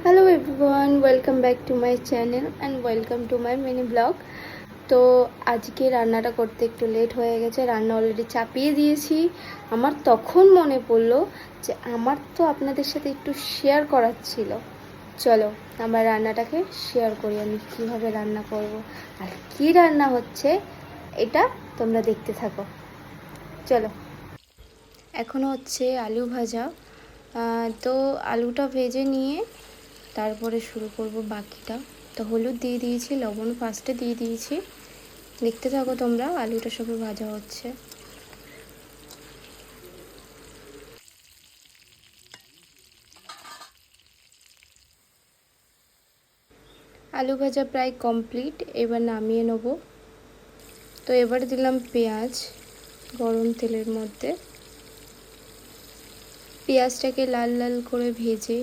Hello everyone, welcome back to my channel and welcome to my mini blog. তো আজকে রান্নাটা করতে একটু লেট হয়ে গেছে, রান্না অলরেডি চাপিয়ে দিয়েছি। আমার তখন মনে পড়লো যে আমার তো আপনাদের সাথে একটু শেয়ার করার ছিল। চলো আমার রান্নাটাকে শেয়ার করি, আমি কীভাবে রান্না করব আর কী রান্না হচ্ছে এটা তোমরা দেখতে থাকো। চলো, এখন হচ্ছে আলু ভাজা। তো আলুটা ভেজে নিয়ে তারপরে শুরু করব বাকিটা। তো হলুদ দিয়ে দিয়েছি, লবণ ফার্স্টে দিয়ে দিয়েছি। দেখতে থাকো তোমরা, আলুটা সবে ভাজা হচ্ছে। আলু ভাজা প্রায় কমপ্লিট, এবার নামিয়ে নেব। তো এবার দিলাম পেঁয়াজ গরম তেলের মধ্যে। পেঁয়াজটাকে লাল লাল করে ভেজে,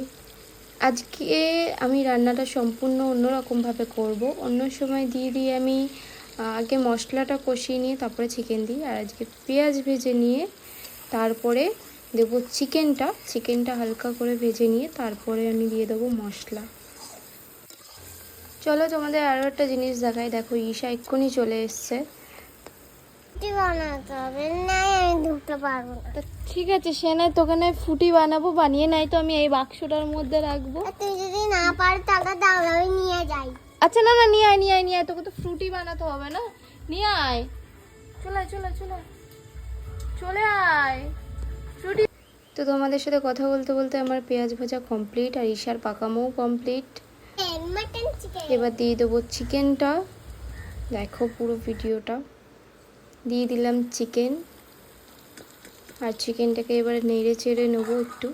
আজকে আমি রান্নাটা সম্পূর্ণ অন্যরকমভাবে করব। অন্য সময় দিয়ে আমি আগে মশলাটা কষিয়ে নিয়ে তারপরে চিকেন দিই, আর আজকে পেঁয়াজ ভেজে নিয়ে তারপরে দেবো চিকেনটা হালকা করে ভেজে নিয়ে তারপরে আমি দিয়ে দেবো মশলা। চলো তোমাদের আরও একটা জিনিস দেখাই। দেখো ঈশা এক্ষুনি চলে এসছে। ঠিক আছে, সে নয় তোকে নয় ফুটি বানাবো, বানিয়ে নাই তো আমি এই বাক্সটার মধ্যে রাখবো। তুই যদি না পারিস তাহলে দাও, আমি নিয়ে যাই। আচ্ছা না না, নিয়ে আয়, তোকে তো ফ্রুটি বানাতে হবে না, নিয়ে আয়। চলে আয় ফ্রুটি। তো তোমাদের সাথে কথা বলতে বলতে আমার পেঁয়াজ ভাজা কমপ্লিট আর ঈশার পাকামোও কমপ্লিট। এবার দিয়ে দেবো চিকেনটা। দেখো পুরো ভিডিওটা। দিয়ে দিলাম চিকেন, আর চিকেনটাকে এবার নেড়ে চেড়ে নেবো একটু।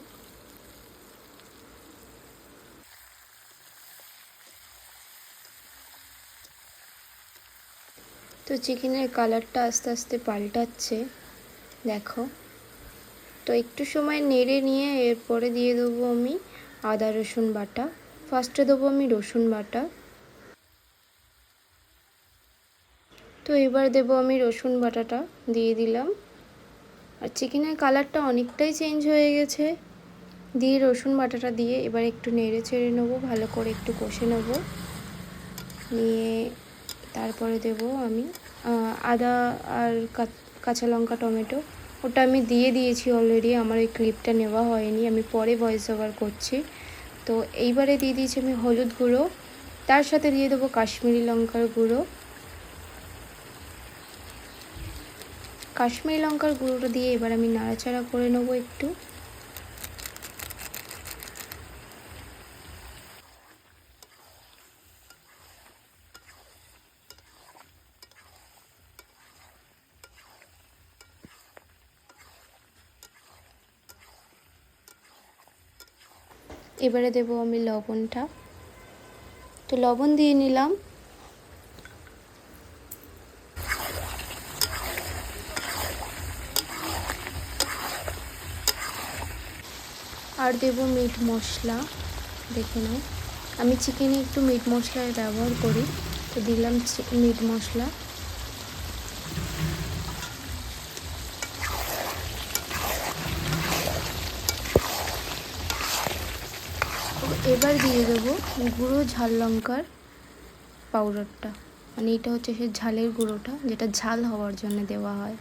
তো চিকেনের কালারটা আস্তে আস্তে পাল্টাচ্ছে, দেখো। তো একটু সময় নেড়ে নিয়ে এরপরে দিয়ে দেবো আমি আদা রসুন বাটা। ফার্স্টে দেবো আমি রসুন বাটা। তো এবার দেবো আমি রসুন বাটাটা দিয়ে দিলাম। আর চিকেনের কালারটা অনেকটাই চেঞ্জ হয়ে গেছে। দিয়ে রসুন বাটাটা দিয়ে এবার একটু নেড়ে চেড়ে নেবো, ভালো করে একটু কষে নেবো। নিয়ে তারপরে দেবো আমি আদা আর কাঁচা লঙ্কা টমেটো, ওটা আমি দিয়ে দিয়েছি অলরেডি। আমার ওই ক্লিপটা নেওয়া হয়নি, আমি পরে ভয়েস ওভার করছি। তো এইবারে দিয়ে দিয়েছি আমি হলুদ গুঁড়ো, তার সাথে দিয়ে দেবো কাশ্মীরি লঙ্কার গুঁড়ো। কাশ্মীরি লঙ্কার গুঁড়োটা দিয়ে এবার আমি নাড়াচাড়া করে নেবো একটু। এবারে দেবো আমি লবণটা। তো লবণ দিয়ে নিলাম। আর দেবো মিট মশলা। দেখে নাও, আমি চিকেনে একটু মিট মশলার ব্যবহার করি, তো দিলাম মিট মশলা। এবার দিয়ে দেবো গুঁড়ো ঝাল লঙ্কার পাউডারটা, মানে এটা হচ্ছে সেই ঝালের গুঁড়োটা যেটা ঝাল হওয়ার জন্য দেওয়া হয়।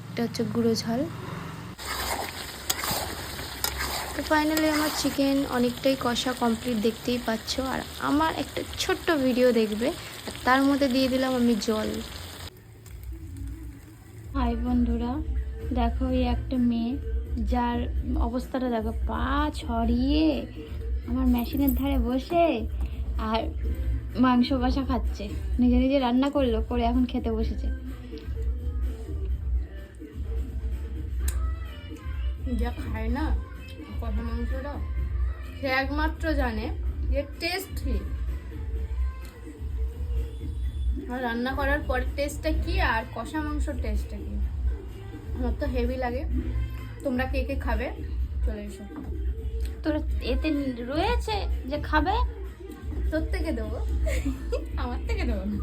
এটা হচ্ছে গুঁড়ো ঝাল। তো ফাইনালি আমার চিকেন অনেকটাই কষা কমপ্লিট, দেখতেই পাচ্ছ। আর আমার একটা ছোট্ট ভিডিও দেখবে, আর তার মধ্যে দিয়ে দিলাম আমি জল। হাই বন্ধুরা, দেখো এই একটা মেয়ে, যার অবস্থাটা দেখো, পা ছড়িয়ে আমার মেশিনের ধারে বসে আর মাংস কষা খাচ্ছে। নিজে নিজে রান্না করলো, করে এখন খেতে বসেছে। যা খায় না কষা মাংসটা, সে একমাত্র জানে যে টেস্ট কি, আর রান্না করার পরের টেস্টটা কি আর কষা মাংসর টেস্টটা কি। আমার তো হেভি লাগে। তোমরা কে কে খাবে চলে এসো। তোর এতে রয়েছে যে খাবে, তোর থেকে দেবো, আমার থেকে দেবো না।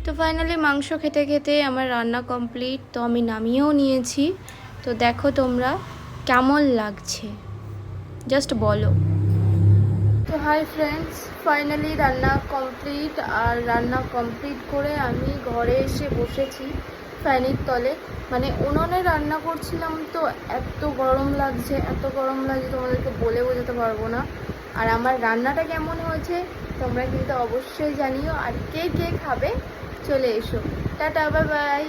তো ফাইনালি মাংস খেতে খেতে আমার রান্না কমপ্লিট, তো আমি নামিয়েও নিয়েছি। তো দেখো তোমরা কেমন লাগছে। জাস্ট বলো। তো হাই ফ্রেন্ডস, ফাইনালি রান্না কমপ্লিট। আর রান্না কমপ্লিট করে আমি ঘরে এসে বসেছি ফ্যানের তলে। মানে উনুনে রান্না করছিলাম তো এত গরম লাগছে, এত গরম লাগছে তোমাদেরকে বলে বোঝাতে পারবো না। আর আমার রান্নাটা কেমন হয়েছে তোমরা কিন্তু অবশ্যই জানিও। আর কে কে খাবে চলে এসো। Tata, bye bye.